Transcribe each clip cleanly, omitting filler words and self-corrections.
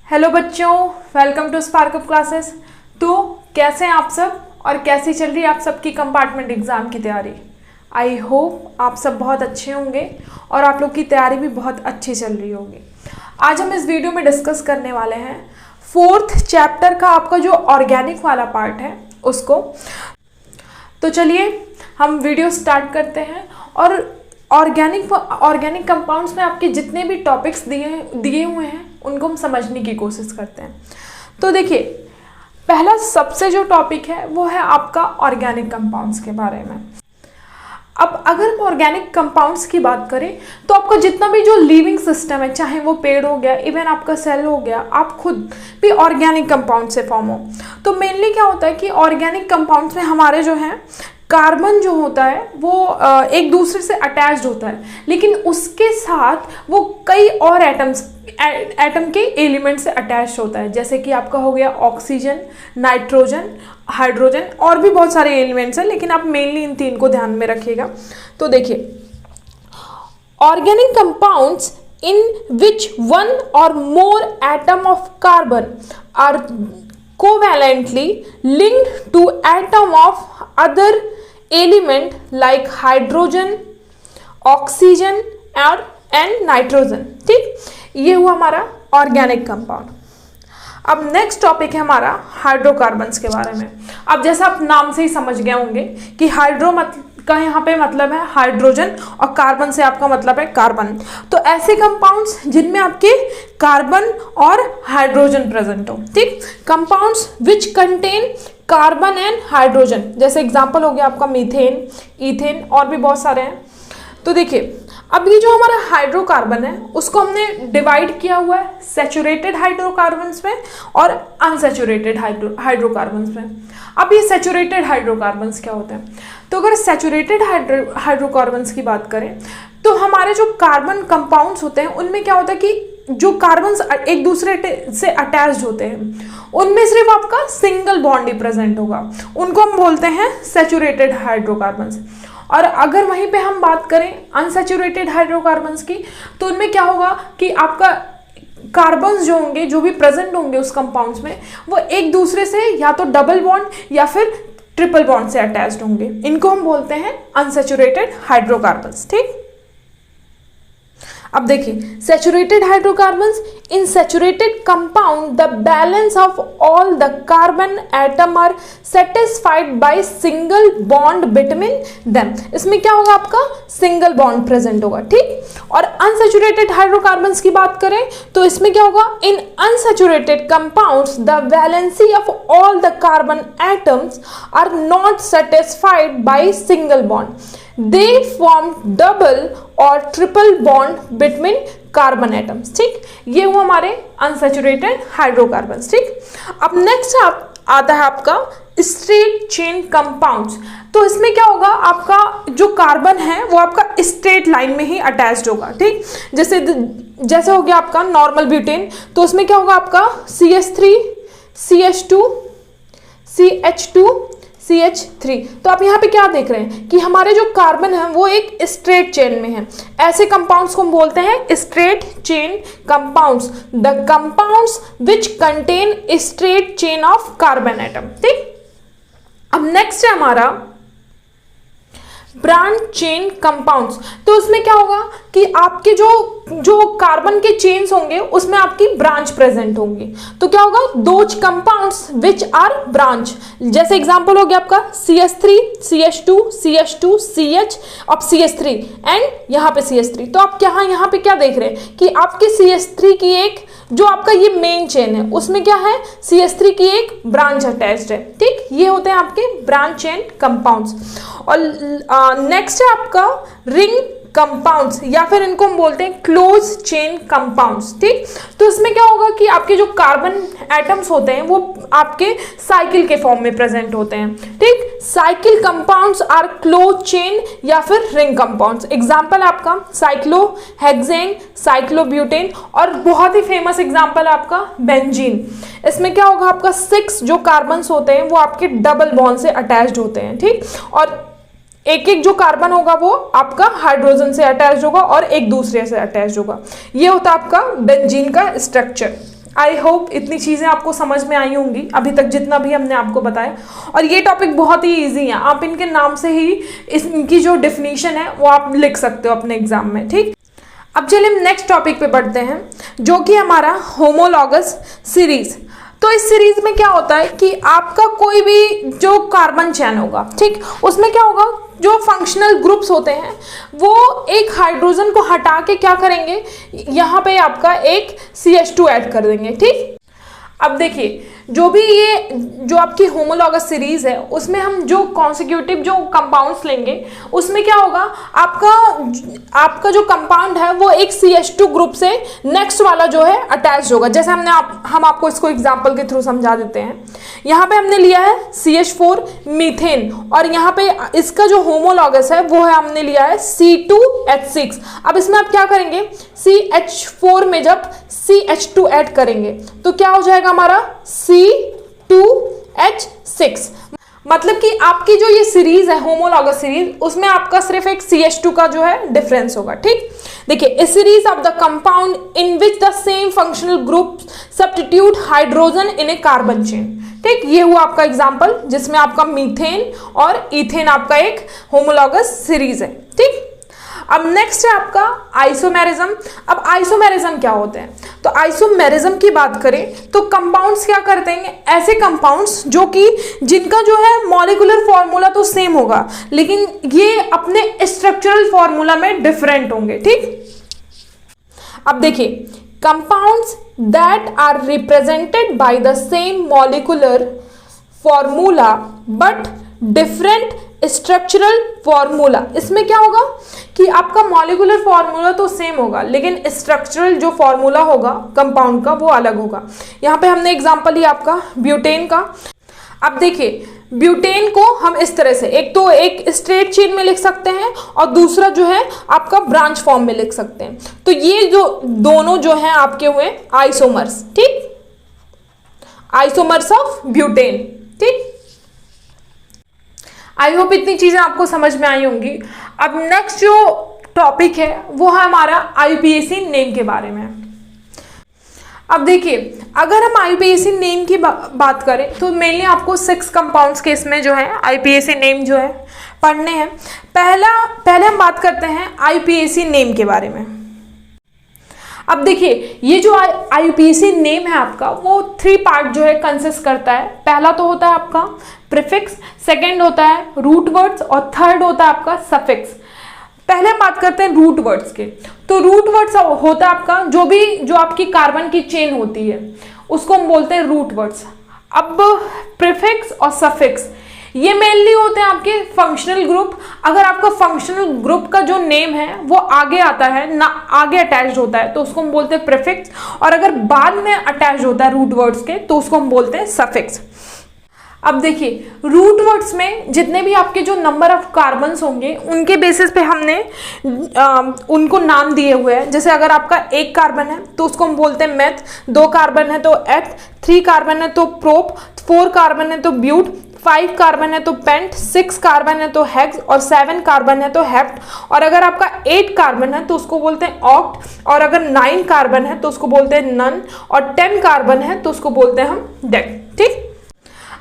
Hello बच्चों, welcome to spark up classes. तो कैसे हैं आप सब और कैसी चल रही है आप सबकी कंपार्टमेंट एग्ज़ाम की तैयारी। आई होप आप सब बहुत अच्छे होंगे और आप लोग की तैयारी भी बहुत अच्छी चल रही होगी। आज हम इस वीडियो में डिस्कस करने वाले हैं 4th चैप्टर का आपका जो ऑर्गेनिक वाला पार्ट है उसको। तो चलिए हम वीडियो स्टार्ट करते हैं। और ऑर्गेनिक कंपाउंड्स में आपके जितने भी टॉपिक्स दिए हुए हैं उनको हम समझने की कोशिश करते हैं। तो देखिए, पहला सबसे जो टॉपिक है वो है आपका ऑर्गेनिक कंपाउंड्स के बारे में। अब अगर हम ऑर्गेनिक कंपाउंड्स की बात करें तो आपका जितना भी जो लिविंग सिस्टम है, चाहे वो पेड़ हो गया, इवन आपका सेल हो गया, आप खुद भी ऑर्गेनिक कंपाउंड से फॉर्म हो। तो मेनली क्या होता है कि ऑर्गेनिक कंपाउंड्स में हमारे जो है कार्बन जो होता है वो एक दूसरे से अटैच्ड होता है, लेकिन उसके साथ वो कई और एटम के एलिमेंट से अटैच होता है। जैसे कि आपका हो गया ऑक्सीजन, नाइट्रोजन, हाइड्रोजन, और भी बहुत सारे एलिमेंट्स हैं, लेकिन आप मेनली इन तीन को ध्यान में रखिएगा। तो देखिए, organic compounds in which one or more atom of carbon are covalently linked to atom of other element like hydrogen, oxygen and nitrogen। ठीक, ये हुआ हमारा ऑर्गेनिक कंपाउंड। अब नेक्स्ट टॉपिक है हमारा हाइड्रोकार्बन्स के बारे में। अब जैसा आप नाम से ही समझ गए होंगे कि हाइड्रो का यहाँ पे मतलब है हाइड्रोजन और कार्बन से आपका मतलब है कार्बन। तो ऐसे कंपाउंड्स जिनमें आपके कार्बन और हाइड्रोजन प्रेजेंट हो। ठीक, compounds which contain carbon and hydrogen, जैसे एग्जांपल हो गया आपका मीथेन, ईथेन, और भी बहुत सारे हैं। तो देखिए, अब ये जो हमारा हाइड्रोकार्बन है उसको हमने डिवाइड किया हुआ है सैचुरेटेड हाइड्रोकार्बन्स में और अनसैचुरेटेड हाइड्रोकार्बन्स में। अब ये सैचुरेटेड हाइड्रोकार्बन्स क्या होते हैं? तो अगर सैचुरेटेड हाइड्रोकार्बन्स की बात करें तो हमारे जो कार्बन कंपाउंड्स होते हैं उनमें क्या होता है कि जो कार्बन्स एक दूसरे से अटैच्ड होते हैं उनमें सिर्फ आपका सिंगल बॉन्ड ही प्रेजेंट होगा, उनको हम बोलते हैं सैचुरेटेड हाइड्रोकार्बन्स। और अगर वहीं पे हम बात करें अनसैचुरेटेड हाइड्रोकार्बन्स की तो उनमें क्या होगा कि आपका कार्बन्स जो होंगे, जो भी प्रेजेंट होंगे उस कंपाउंड्स में, वो एक दूसरे से या तो डबल बॉन्ड या फिर ट्रिपल बॉन्ड से अटैच्ड होंगे। इनको हम बोलते हैं अनसैचुरेटेड हाइड्रोकार्बन्स। ठीक, अब देखिए, saturated hydrocarbons in saturated compound the balance of all the carbon atom are satisfied by single bond between them. इसमें क्या होगा, आपका सिंगल बॉन्ड प्रेजेंट होगा। ठीक, और अनसैचुरेटेड हाइड्रोकार्बन्स की बात करें तो इसमें क्या होगा, in unsaturated compounds the valency of all the carbon atoms are not satisfied by single bond, they form double और triple bond between carbon atoms. ठीक, ये हुआ हमारे अनसैचुरेटेड हाइड्रोकार्बन्स। ठीक, अब नेक्स्ट आता है आपका स्ट्रेट चेन कंपाउंड्स। तो इसमें क्या होगा, आपका जो कार्बन है वो आपका स्ट्रेट लाइन में ही अटैच्ड होगा। ठीक, जैसे हो गया आपका नॉर्मल ब्यूटेन, तो उसमें क्या होगा, आपका CH3 CH2 CH2 CH3। तो आप यहाँ पे क्या देख रहे हैं कि हमारे जो कार्बन है वो एक स्ट्रेट चेन में है। ऐसे कंपाउंड्स को हम बोलते हैं straight chain compounds, the compounds which contain straight chain of carbon atom. ठीक, अब नेक्स्ट है हमारा ब्रांच चेन कंपाउंड्स। तो उसमें क्या होगा कि आपके जो कार्बन के चेन्स होंगे उसमें आपकी ब्रांच प्रेजेंट होंगी। तो क्या होगा, those compounds which are branch, जैसे एग्जांपल हो गया आपका CH3 CH2 CH2 CH अब CH3 एंड यहाँ पे CH3। तो आप यहाँ पे क्या देख रहे हैं कि आपके CH3 की एक जो आपका ये मेन चेन है उसमें क्या है, CH3 की एक ब्रांच अटैच्ड है। ठीक, ये होते हैं आपके ब्रांच चेन कंपाउंड्स। और नेक्स्ट है आपका रिंग कंपाउंड्स, या फिर इनको हम बोलते हैं क्लोज चेन कंपाउंड्स। ठीक, तो इसमें क्या होगा कि आपके जो कार्बन एटम्स होते हैं वो आपके साइकिल के फॉर्म में प्रेजेंट होते हैं। ठीक, cycle compounds are close chain या फिर रिंग कंपाउंड्स। एग्जांपल आपका साइक्लोहेक्सेन, साइक्लोब्यूटेन, और बहुत ही फेमस एग्जांपल आपका बेंजीन। इसमें क्या होगा, आपका 6 जो कार्बन्स होते हैं वो आपके डबल बॉन्ड से अटैच्ड होते हैं। ठीक, और एक एक जो कार्बन होगा वो आपका हाइड्रोजन से अटैच होगा और एक दूसरे से अटैच होगा। ये होता है आपका बेंजीन का स्ट्रक्चर। आई होप इतनी चीज़ें आपको समझ में आई होंगी अभी तक जितना भी हमने आपको बताया। और ये टॉपिक बहुत ही इजी है, आप इनके नाम से ही इनकी जो डेफिनेशन है वो आप लिख सकते हो अपने एग्जाम में। ठीक, अब चलिए हम नेक्स्ट टॉपिक पे बढ़ते हैं जो कि हमारा होमोलॉगस सीरीज। तो इस सीरीज में क्या होता है कि आपका कोई भी जो कार्बन चेन होगा, ठीक, उसमें क्या होगा, जो फंक्शनल ग्रुप्स होते हैं वो एक हाइड्रोजन को हटा के क्या करेंगे, यहाँ पे आपका एक CH2 ऐड कर देंगे। ठीक, अब देखिए जो भी ये जो आपकी होमोलॉगस सीरीज है उसमें हम जो कॉन्सिक्यूटिव जो कंपाउंड्स लेंगे उसमें क्या होगा, आपका जो कंपाउंड है वो एक CH2 ग्रुप से नेक्स्ट वाला जो है अटैच होगा। जैसे हम आपको इसको एग्जांपल के थ्रू समझा देते हैं। यहाँ पे हमने लिया है CH4 मीथेन और यहाँ पे इसका जो होमोलॉगस है वो है हमने लिया है C2H6। अब इसमें आप क्या करेंगे, CH4 में जब CH2 ऐड करेंगे तो क्या हो जाएगा हमारा C2H6। मतलब कि आपकी जो ये सीरीज है होमोलॉगस सीरीज उसमें आपका सिर्फ एक CH2 का जो है डिफरेंस होगा। ठीक, देखिए इस series of the compound in which the same functional group substitute hydrogen in A carbon chain. ठीक, ये हुआ आपका एग्जांपल जिसमें आपका मीथेन और इथेन आपका एक होमोलॉगस सीरीज है। ठीक, अब नेक्स्ट है आपका आइसोमेरिज्म। अब आइसोमेरिज्म क्या होते हैं, तो आइसोमेरिज्म की बात करें तो कंपाउंड्स क्या करते हैं, ऐसे कंपाउंड्स जो कि जिनका जो है मॉलिक्यूलर फॉर्मूला तो सेम होगा लेकिन ये अपने स्ट्रक्चरल फॉर्मूला में डिफरेंट होंगे। ठीक, अब देखिए compounds that are represented by the same molecular formula but different structural formula, इसमें क्या होगा कि आपका मॉलिक्यूलर फॉर्मूला तो सेम होगा लेकिन स्ट्रक्चरल जो फॉर्मूला होगा कंपाउंड का वो अलग होगा। यहाँ पे हमने एग्जांपल लिया आपका ब्यूटेन का। अब देखिए ब्यूटेन को हम इस तरह से एक तो एक स्ट्रेट चेन में लिख सकते हैं और दूसरा जो है आपका ब्रांच फॉर्म में लिख सकते हैं। तो ये जो दोनों जो हैं आपके हुए आइसोमर्स। ठीक, आइसोमर्स ऑफ ब्यूटेन। ठीक, आई होप इतनी चीजें आपको समझ में आई होंगी। अब नेक्स्ट जो टॉपिक है वो है हमारा IUPAC नेम के बारे में। अब देखिए अगर हम IUPAC नेम की बात करें तो मेनली आपको 6 कंपाउंड्स के इसमें जो है IUPAC नेम जो है पढ़ने हैं। पहले हम बात करते हैं IUPAC नेम के बारे में। अब देखिए ये जो IUPAC नेम है आपका वो 3 पार्ट जो है कंसिस्ट करता है। पहला तो होता है आपका प्रीफिक्स, सेकंड होता है रूट वर्ड्स और थर्ड होता है आपका सफिक्स। पहले हम बात करते हैं रूट वर्ड्स के। तो रूट वर्ड्स होता है आपका जो आपकी कार्बन की चेन होती है उसको हम बोलते हैं रूट वर्ड्स। अब प्रीफिक्स और सफिक्स ये मेनली होते हैं आपके फंक्शनल ग्रुप। अगर आपका फंक्शनल ग्रुप का जो नेम है वो आगे आता है ना, आगे अटैच्ड होता है तो उसको हम बोलते हैं प्रीफिक्स, और अगर बाद में अटैच्ड होता है रूट वर्ड्स के तो उसको हम बोलते हैं सफिक्स। अब देखिए रूट वर्ड्स में जितने भी आपके जो नंबर ऑफ कार्बन्स होंगे उनके बेसिस पे हमने उनको नाम दिए हुए हैं। जैसे अगर आपका 1 कार्बन है तो उसको हम बोलते हैं मेथ, 2 कार्बन है तो एथ, 3 कार्बन है तो प्रोप, 4 कार्बन है तो ब्यूट, 5 कार्बन है तो पेंट, 6 कार्बन है तो हेक्स और 7 कार्बन है तो हेप्ट, और अगर आपका 8 कार्बन है तो उसको बोलते हैं ऑक्ट, और अगर 9 कार्बन है तो उसको बोलते हैं नन, और 10 कार्बन है तो उसको बोलते हैं हम डेक। ठीक,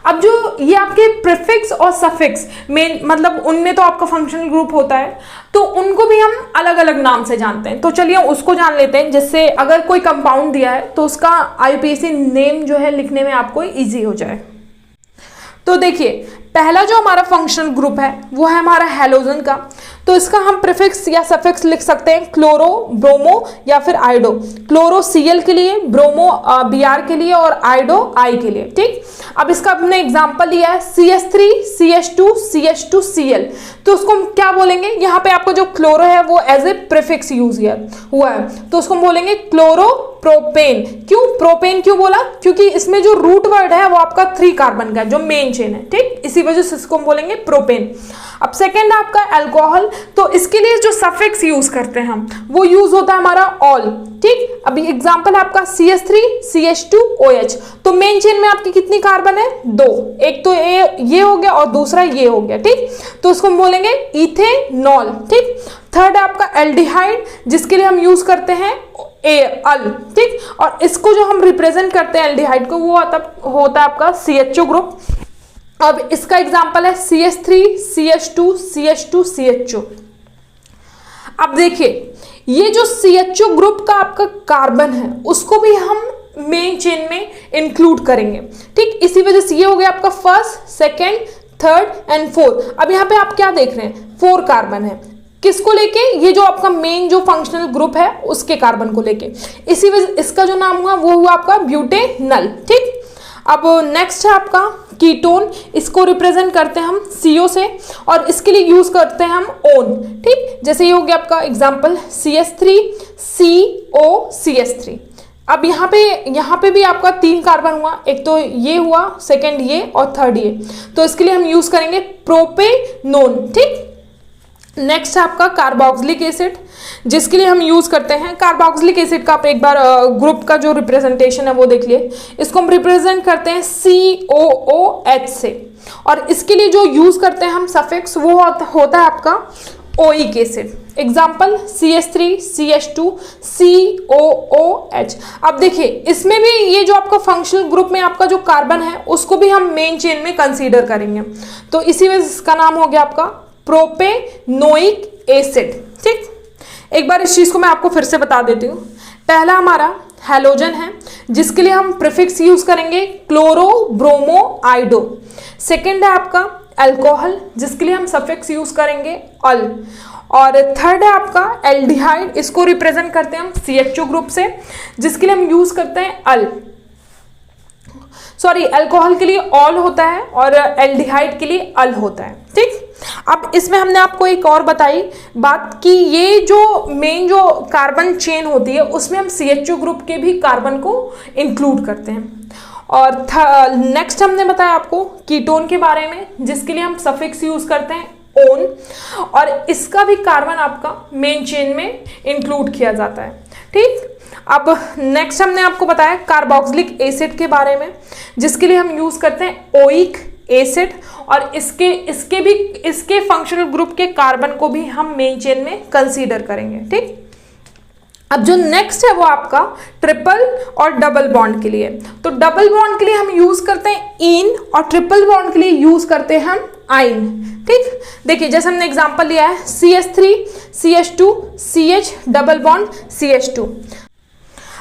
अब जो ये आपके प्रीफिक्स और सफिक्स मेन मतलब उनमें तो आपका फंक्शनल ग्रुप होता है तो उनको भी हम अलग अलग नाम से जानते हैं। तो चलिए उसको जान लेते हैं, जिससे अगर कोई कंपाउंड दिया है तो उसका IUPAC नेम जो है लिखने में आपको इजी हो जाए। तो देखिए पहला जो हमारा फंक्शनल ग्रुप है वो है हमारा हैलोजन का। तो इसका हम प्रीफिक्स या सफिक्स लिख सकते हैं क्लोरो, ब्रोमो या फिर आइडो। क्लोरो Cl के लिए, ब्रोमो Br के लिए और आइडो I के लिए। ठीक, अब इसका हमने एग्जांपल लिया है CH3 CH2 CH2 Cl। तो उसको हम क्या बोलेंगे, यहाँ पे आपको जो क्लोरो है वो एज ए प्रीफिक्स यूज हुआ है तो उसको हम बोलेंगे क्लोरो प्रोपेन। क्यों प्रोपेन क्यों बोला, क्योंकि इसमें जो रूट वर्ड है वो आपका 3 कार्बन का है जो मेन चेन है। ठीक, इसी वजह से इसको हम बोलेंगे प्रोपेन। अब सेकेंड आपका अल्कोहल, तो इसके लिए जो सफिक्स यूज करते हैं हम वो यूज होता है हमारा ऑल। ठीक, अभी एग्जांपल आपका CH3 CH2 OH। तो मेन चेन में आपकी कितनी कार्बन है, 2, एक तो ये हो गया और दूसरा ये हो गया। ठीक, तो उसको हम बोलेंगे इथेनॉल। ठीक, थर्ड आपका एल्डिहाइड जिसके लिए हम यूज करते हैं ए अल, ठीक। और इसको जो हम रिप्रेजेंट करते हैं एल्डिहाइड को, वो होता है आपका CHO ग्रुप। अब इसका एग्जांपल है CH3 CH2 CH2 CHO। अब देखिए ये जो CHO ग्रुप का आपका कार्बन है उसको भी हम मेन चेन में इंक्लूड करेंगे, ठीक। इसी वजह से ये हो गया आपका first, second, third and fourth. अब यहाँ पे आप क्या देख रहे हैं, 4 कार्बन है, किसको लेके, ये जो आपका मेन जो फंक्शनल ग्रुप है उसके कार्बन को लेके। इसी वजह इसका जो नाम हुआ वो हुआ आपका ब्यूटेनल, ठीक। अब नेक्स्ट है आपका कीटोन, इसको रिप्रेजेंट करते हैं हम CO से और इसके लिए यूज करते हैं हम ओन, ठीक। जैसे ये हो गया आपका एग्जांपल CH3 CO CH3। अब यहाँ पे भी आपका 3 कार्बन हुआ, एक तो ये हुआ, सेकंड ये और थर्ड ये, तो इसके लिए हम यूज करेंगे प्रोपेनोन, ठीक। नेक्स्ट है आपका कार्बोक्सिलिक एसिड, जिसके लिए हम यूज करते हैं कार्बोक्सिलिक एसिड का आप एक बार ग्रुप का जो रिप्रेजेंटेशन है वो देख लिए। इसको हम रिप्रेजेंट करते हैं COOH से, और इसके लिए जो यूज करते हैं हम सफिक्स वो होता है आपका oic acid. Example CH3 CH2 COOH। अब देखिए इसमें भी ये जो आपका फंक्शनल ग्रुप में आपका जो कार्बन है उसको भी हम मेन चेन में कंसीडर करेंगे, तो इसी वजह से इसका नाम हो गया आपका प्रोपेनोइक एसिड, ठीक। एक बार इस चीज को मैं आपको फिर से बता देती हूँ। पहला हमारा हैलोजन है, जिसके लिए हम प्रीफिक्स यूज करेंगे क्लोरो ब्रोमो आइडो। सेकेंड है आपका अल्कोहल, जिसके लिए हम सफिक्स यूज करेंगे अल। और थर्ड है आपका एल्डिहाइड, इसको रिप्रेजेंट करते हैं हम CHO ग्रुप से, जिसके लिए हम यूज करते हैं अल। सॉरी, अल्कोहल के लिए ऑल होता है और एल्डिहाइड के लिए अल होता है, ठीक। अब इसमें हमने आपको एक और बताई बात कि ये जो मेन जो कार्बन चेन होती है उसमें हम CHO ग्रुप के भी कार्बन को इंक्लूड करते हैं। और नेक्स्ट हमने बताया आपको कीटोन के बारे में, जिसके लिए हम सफिक्स यूज करते हैं ओन, और इसका भी कार्बन आपका मेन चेन में इंक्लूड किया जाता है, ठीक। अब नेक्स्ट हमने आपको बताया कार्बोक्सिलिक एसिड के बारे में, जिसके लिए हम यूज करते हैं ओइक एसिड, और इसके फंक्शनल ग्रुप के कार्बन को भी हम मेन चेन में कंसीडर करेंगे, ठीक। अब जो नेक्स्ट है वो आपका ट्रिपल और डबल बॉन्ड के लिए। तो डबल बॉन्ड के लिए हम यूज करते हैं इन, और ट्रिपल बॉन्ड के लिए यूज करते हैं हम आइन, ठीक। देखिए जैसे हमने एग्जांपल लिया है CH3 CH2 CH double bond CH2।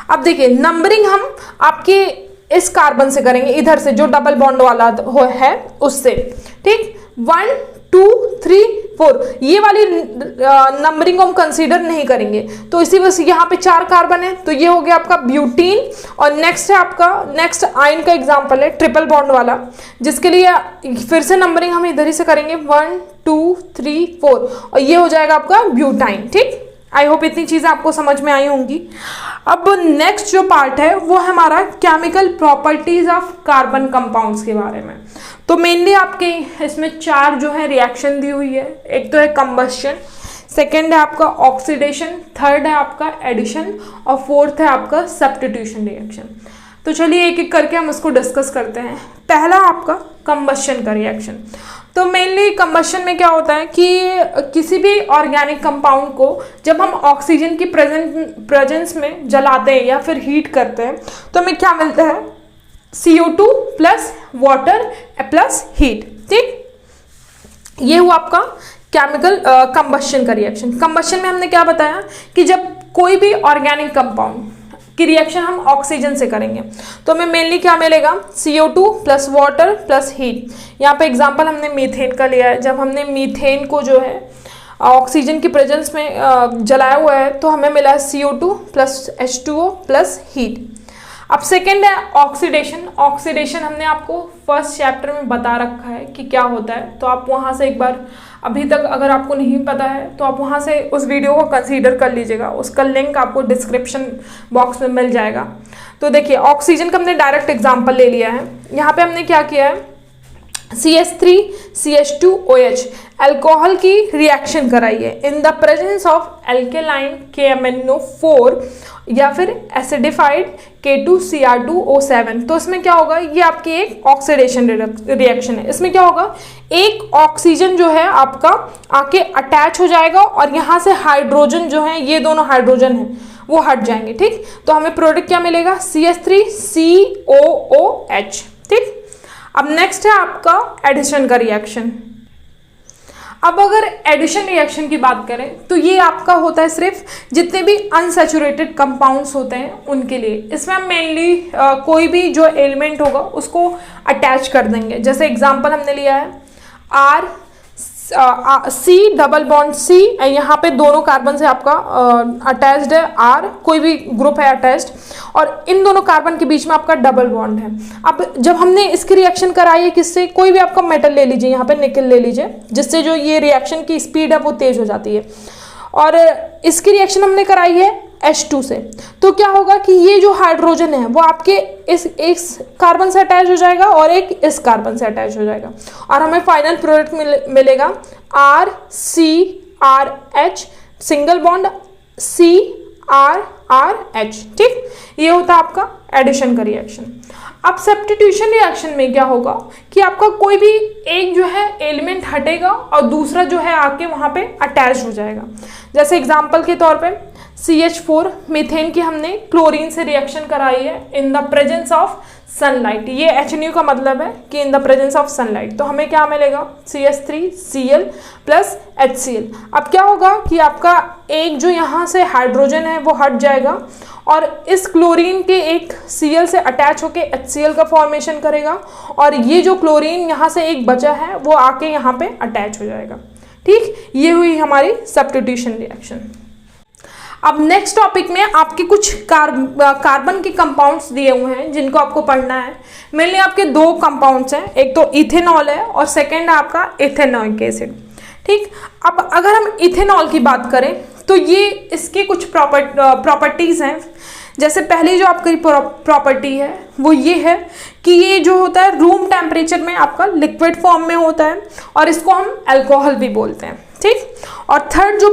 अब देखिए नंबरिंग हम आपके इस कार्बन से करेंगे, इधर से जो डबल बॉन्ड वाला है उससे, ठीक। 1 2 3 4 ये वाली नंबरिंग को हम कंसीडर नहीं करेंगे, तो इसी वजह से यहाँ पे 4 कार्बन है, तो ये हो गया आपका ब्यूटीन। और नेक्स्ट है आपका नेक्स्ट आयन का एग्जांपल है ट्रिपल बॉन्ड वाला, जिसके लिए फिर से नंबरिंग हम इधर ही से करेंगे 1 2 3 4, और ये हो जाएगा आपका ब्यूटाइन, ठीक। आई होप इतनी चीज़ें आपको समझ में आई होंगी। अब नेक्स्ट जो पार्ट है वो है हमारा chemical properties of carbon compounds के बारे में। तो मेनली आपके इसमें 4 जो है रिएक्शन दी हुई है। एक तो है कंबस्शन, सेकेंड है आपका ऑक्सीडेशन, थर्ड है आपका एडिशन, और फोर्थ है आपका सब्स्टिट्यूशन रिएक्शन। तो चलिए एक एक करके हम इसको डिस्कस करते हैं। पहला आपका कंबस्शन का रिएक्शन। तो मेनली कंबस्शन में क्या होता है कि किसी भी ऑर्गेनिक कंपाउंड को जब हम ऑक्सीजन की प्रेजेंस में जलाते हैं या फिर हीट करते हैं तो हमें क्या मिलता है, CO2 plus water plus heat, ठीक। ये हुआ आपका केमिकल कंबस्शन का रिएक्शन। कंबस्शन में हमने क्या बताया कि जब कोई भी ऑर्गेनिक कंपाउंड की रिएक्शन हम ऑक्सीजन से करेंगे तो हमें मेनली क्या मिलेगा, CO2 plus water plus heat. यहाँ पे एग्जांपल हमने मीथेन का लिया है। जब हमने मीथेन को जो है ऑक्सीजन की प्रेजेंस में जलाया हुआ है तो हमें मिला है CO2 plus H2O plus heat. अब सेकेंड है ऑक्सीडेशन। ऑक्सीडेशन हमने आपको फर्स्ट चैप्टर में बता रखा है कि क्या होता है, तो आप वहाँ से एक बार, अभी तक अगर आपको नहीं पता है तो आप वहाँ से उस वीडियो को कंसीडर कर लीजिएगा, उसका लिंक आपको डिस्क्रिप्शन बॉक्स में मिल जाएगा। तो देखिए ऑक्सीजन का हमने डायरेक्ट एग्जांपल ले लिया है। यहाँ पे हमने क्या किया है, CH3 CH2OH अल्कोहल की रिएक्शन कराई है in the presence of alkaline KMnO4 या फिर एसिडिफाइड K2Cr2O7। तो इसमें क्या होगा, ये आपकी एक ऑक्सीडेशन रिएक्शन है। इसमें क्या होगा, एक ऑक्सीजन जो है आपका आके अटैच हो जाएगा और यहाँ से हाइड्रोजन जो है, ये दोनों हाइड्रोजन है, वो हट जाएंगे। ठीक, तो हमें प्रोडक्ट क्या मिलेगा, CH3COOH। ठीक, अब नेक्स्ट है आपका एडिशन का रिएक्शन। अब अगर एडिशन रिएक्शन की बात करें तो ये आपका होता है सिर्फ जितने भी अनसैचुरेटेड कंपाउंड्स होते हैं उनके लिए। इसमें हम मेनली कोई भी जो एलिमेंट होगा उसको अटैच कर देंगे। जैसे एग्जांपल हमने लिया है C डबल बॉन्ड C, यहाँ पे दोनों कार्बन से आपका अटैच्ड है R, कोई भी ग्रुप है अटैच्ड, और इन दोनों कार्बन के बीच में आपका डबल बॉन्ड है। अब जब हमने इसकी रिएक्शन कराई है किससे, कोई भी आपका मेटल ले लीजिए, यहाँ पे निकल ले लीजिए, जिससे जो ये रिएक्शन की स्पीड है वो तेज हो जाती है, और इसकी रिएक्शन हमने कराई है H2 से, तो क्या होगा कि ये जो हाइड्रोजन है वो आपके इस कार्बन से अटैच हो जाएगा और एक इस कार्बन से अटैच हो जाएगा, और हमें फाइनल प्रोडक्ट मिलेगा RCRH, सिंगल बॉन्ड CRRH। ठीक, ये होता है आपका एडिशन का रिएक्शन। अब सब्स्टिट्यूशन रिएक्शन में क्या होगा कि आपका कोई भी एक जो है एलिमेंट हटेगा और दूसरा जो है आके वहां पे अटैच हो जाएगा। जैसे एग्जांपल के तौर पे CH4 मीथेन की हमने क्लोरीन से रिएक्शन कराई है in the presence of sunlight. ये HNU का मतलब है कि in the presence of sunlight, तो हमें क्या मिलेगा CH3Cl प्लस HCl। अब क्या होगा कि आपका एक जो यहाँ से हाइड्रोजन है वो हट जाएगा और इस क्लोरीन के एक Cl से अटैच होके HCl का फॉर्मेशन करेगा, और ये जो क्लोरीन यहाँ से एक बचा है वो आके यहाँ पे अटैच हो जाएगा। ठीक, ये हुई हमारी सब्स्टिट्यूशन रिएक्शन। अब नेक्स्ट टॉपिक में आपके कुछ कार्बन के कंपाउंड्स दिए हुए हैं जिनको आपको पढ़ना है। मेनली आपके दो कंपाउंड्स हैं, एक तो इथेनॉल है और सेकेंड है आपका इथेनॉइक एसिड। ठीक, अब अगर हम इथेनॉल की बात करें तो ये इसके कुछ प्रॉपर्टीज़ हैं। जैसे पहली जो आपकी प्रॉपर्टी है वो ये है कि ये जो होता है रूम टेम्परेचर में आपका लिक्विड फॉर्म में होता है, और इसको हम अल्कोहल भी बोलते हैं। ठीक, और थर्ड जो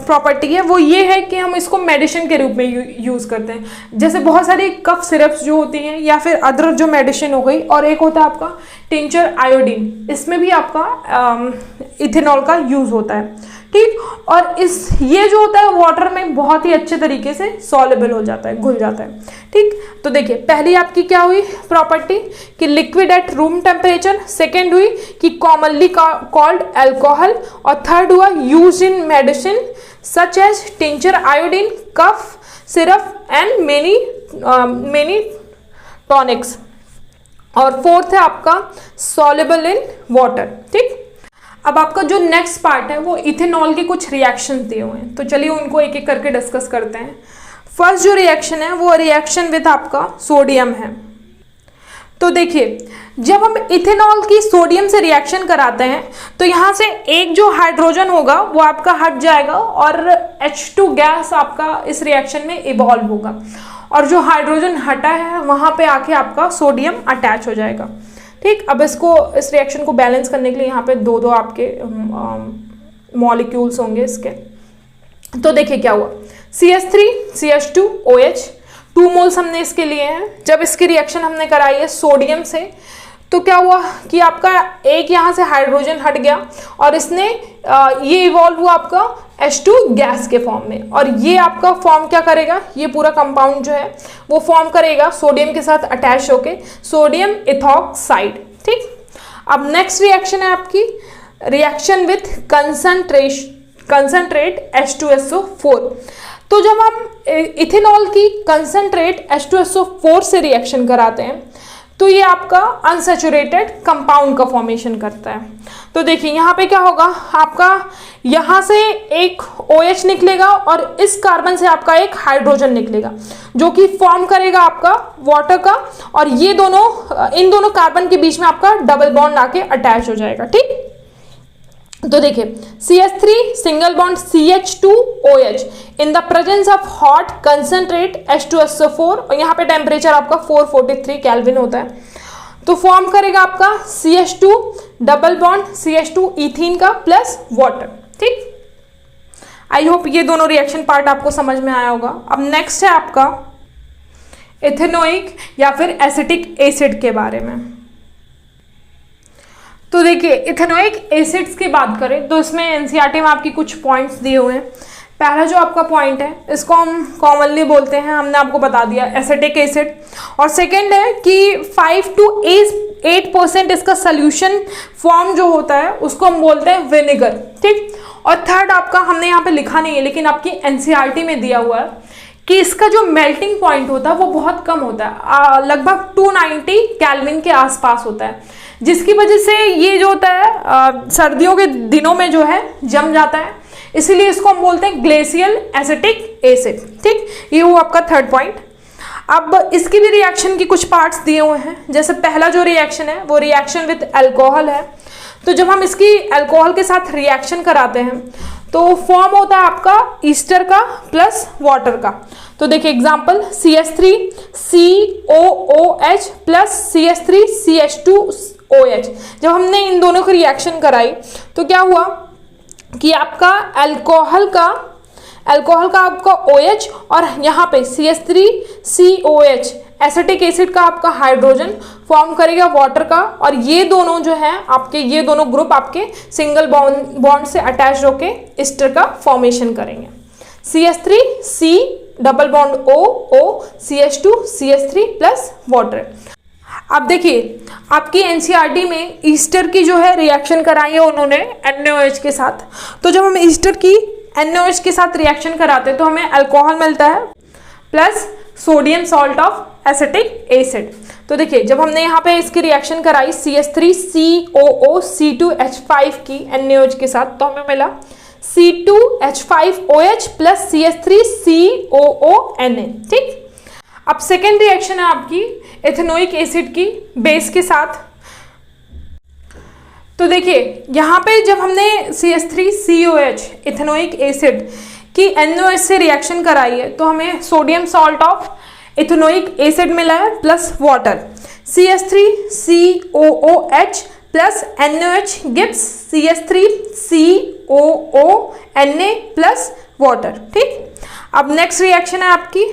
प्रॉपर्टी है वो ये है कि हम इसको मेडिसिन के रूप में यूज़ करते हैं। जैसे बहुत सारी कफ सिरप्स जो होती हैं या फिर अदर जो मेडिसिन हो गई, और एक होता है आपका टिंचर आयोडीन, इसमें भी आपका इथेनॉल का यूज़ होता है। ठीक, और ये जो होता है वाटर में बहुत ही अच्छे तरीके से सॉल्युबल हो जाता है, घुल जाता है। ठीक, तो देखिए पहली आपकी क्या हुई प्रॉपर्टी कि liquid at room temperature, second हुई कि कॉमनली कॉल्ड अल्कोहल, और थर्ड हुआ use in medicine such as tincture iodine, cough syrup and many tonics, और फोर्थ है आपका सॉल्युबल इन वाटर। ठीक, अब आपका जो नेक्स्ट पार्ट है वो इथेनॉल के कुछ रिएक्शंस दिए हुए हैं, तो चलिए उनको एक एक करके डिस्कस करते हैं। फर्स्ट जो रिएक्शन है वो रिएक्शन विद आपका सोडियम है। तो देखिए जब हम इथेनॉल की सोडियम से रिएक्शन कराते हैं तो यहाँ से एक जो हाइड्रोजन होगा वो आपका हट जाएगा और H2 गैस आपका इस रिएक्शन में इवॉल्व होगा, और जो हाइड्रोजन हटा है वहाँ पे आके आपका सोडियम अटैच हो जाएगा। ठीक, अब इस रिएक्शन को बैलेंस करने के लिए यहाँ पे दो दो आपके मॉलिक्यूल्स होंगे इसके। तो देखिए क्या हुआ, CH3CH2OH 2 मोल्स हमने इसके लिए हैं। जब इसकी रिएक्शन हमने कराई है सोडियम से तो क्या हुआ कि आपका एक यहाँ से हाइड्रोजन हट गया और इसने ये इवॉल्व हुआ आपका H2 गैस के फॉर्म में, और ये आपका फॉर्म क्या करेगा, ये पूरा कंपाउंड जो है वो फॉर्म करेगा सोडियम के साथ अटैच होके सोडियम इथॉक्साइड। ठीक, अब नेक्स्ट रिएक्शन है आपकी रिएक्शन विथ कंसंट्रेट H2SO4। तो जब हम इथेनॉल की कंसंट्रेट H2SO4 से रिएक्शन कराते हैं तो ये आपका अनसैचुरेटेड कंपाउंड का फॉर्मेशन करता है। तो देखिए यहाँ पे क्या होगा, आपका यहाँ से एक OH निकलेगा और इस कार्बन से आपका एक हाइड्रोजन निकलेगा जो कि फॉर्म करेगा आपका वाटर का, और ये इन दोनों कार्बन के बीच में आपका डबल बॉन्ड आके अटैच हो जाएगा। ठीक, तो देखिए CH3 single bond CH2OH in the presence of hot concentrate H2SO4, और यहाँ पे टेम्परेचर आपका 443 केल्विन होता है, तो फॉर्म करेगा आपका CH2 double bond CH2 ethene का प्लस वाटर। ठीक, आई होप ये दोनों रिएक्शन पार्ट आपको समझ में आया होगा। अब नेक्स्ट है आपका इथेनोइक या फिर एसिटिक एसिड के बारे में। तो देखिए इथेनोइक एसिड्स की बात करें तो इसमें एनसीईआरटी में आपकी कुछ पॉइंट्स दिए हुए हैं। पहला जो आपका पॉइंट है इसको हम कॉमनली बोलते हैं, हमने आपको बता दिया, एसिटिक एसिड। और सेकेंड है कि 5 to 8% इसका सोल्यूशन फॉर्म जो होता है उसको हम बोलते हैं विनेगर, ठीक। और थर्ड आपका हमने यहाँ पे लिखा नहीं है लेकिन आपकी एनसीईआरटी में दिया हुआ है कि इसका जो मेल्टिंग पॉइंट होता है वो बहुत कम होता है, लगभग 290 केल्विन के आसपास होता है, जिसकी वजह से ये जो होता है सर्दियों के दिनों में जो है जम जाता है, इसीलिए इसको हम बोलते हैं ग्लेशियल एसिटिक एसिड, ठीक। ये हुआ आपका थर्ड पॉइंट। अब इसकी भी रिएक्शन की कुछ पार्ट्स दिए हुए हैं, जैसे पहला जो रिएक्शन है वो रिएक्शन विद अल्कोहल है। तो जब हम इसकी अल्कोहल के साथ रिएक्शन कराते हैं तो फॉर्म होता है आपका ईस्टर का प्लस वाटर का। तो देखिए एग्जांपल, CH3COOH प्लस CH3CH2OH। जब हमने इन दोनों की रिएक्शन कराई तो क्या हुआ कि आपका अल्कोहल का आपका OH और यहाँ पे CH3COH एसिटिक एसिड का आपका हाइड्रोजन फॉर्म करेगा वाटर का, और ये दोनों जो है आपके, ये दोनों ग्रुप आपके सिंगल बॉन्ड से अटैच होके ईस्टर का फॉर्मेशन करेंगे। CH3C double bond O CH2 CH3 plus water. अब देखिए आपकी एनसीईआरटी में ईस्टर की जो है रिएक्शन कराई है उन्होंने NaOH के साथ। तो जब हम ईस्टर की NaOH के साथ रिएक्शन कराते हैं तो हमें अल्कोहल मिलता है plus sodium salt of acetic acid. तो देखिए जब हमने यहाँ पे इसकी रिएक्शन कराई CH3COO C2H5 की NaOH के साथ तो हमें मिला C2H5OH प्लस CH3COONA, ठीक। अब सेकेंड रिएक्शन है आपकी एथेनोइक एसिड की बेस के साथ। तो देखिए यहाँ पे जब हमने CH3COH एथेनोइक एसिड की NaOH से रिएक्शन कराई है तो हमें sodium salt of ethanoic acid मिला है plus water. CH3COOH plus NaOH gives CH3COONA plus water, ठीक। अब नेक्स्ट रिएक्शन है आपकी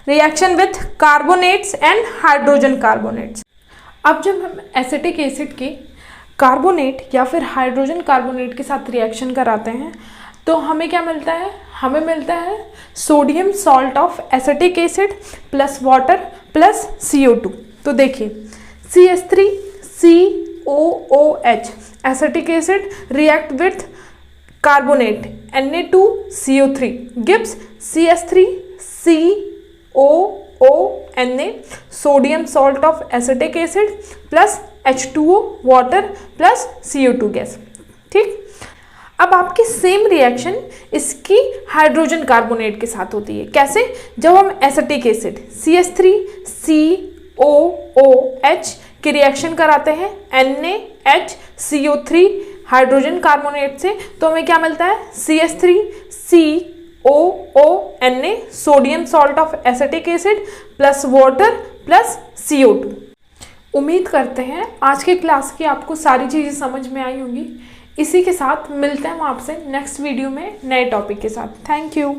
reaction with carbonates and hydrogen carbonates. अब जब हम एसिटिक एसिड की कार्बोनेट या फिर हाइड्रोजन कार्बोनेट के साथ रिएक्शन कराते हैं तो हमें क्या मिलता है, हमें मिलता है sodium salt of acetic acid plus water plus CO2। तो देखिए CH3COOH acetic acid react with carbonate Na2CO3 gives CH3COONA sodium salt of acetic acid plus H2O water plus CO2 gas, ठीक। अब आपकी सेम रिएक्शन इसकी hydrogen carbonate के साथ होती है। कैसे? जब हम एसिटिक एसिड CH3COOH की रिएक्शन कराते हैं NaHCO3 हाइड्रोजन कार्बोनेट से तो हमें क्या मिलता है CH3COONA sodium salt of acetic acid plus water plus CO2। उम्मीद करते हैं आज के क्लास की आपको सारी चीज़ें समझ में आई होंगी। इसी के साथ मिलते हैं हम आपसे नेक्स्ट वीडियो में नए टॉपिक के साथ। Thank you.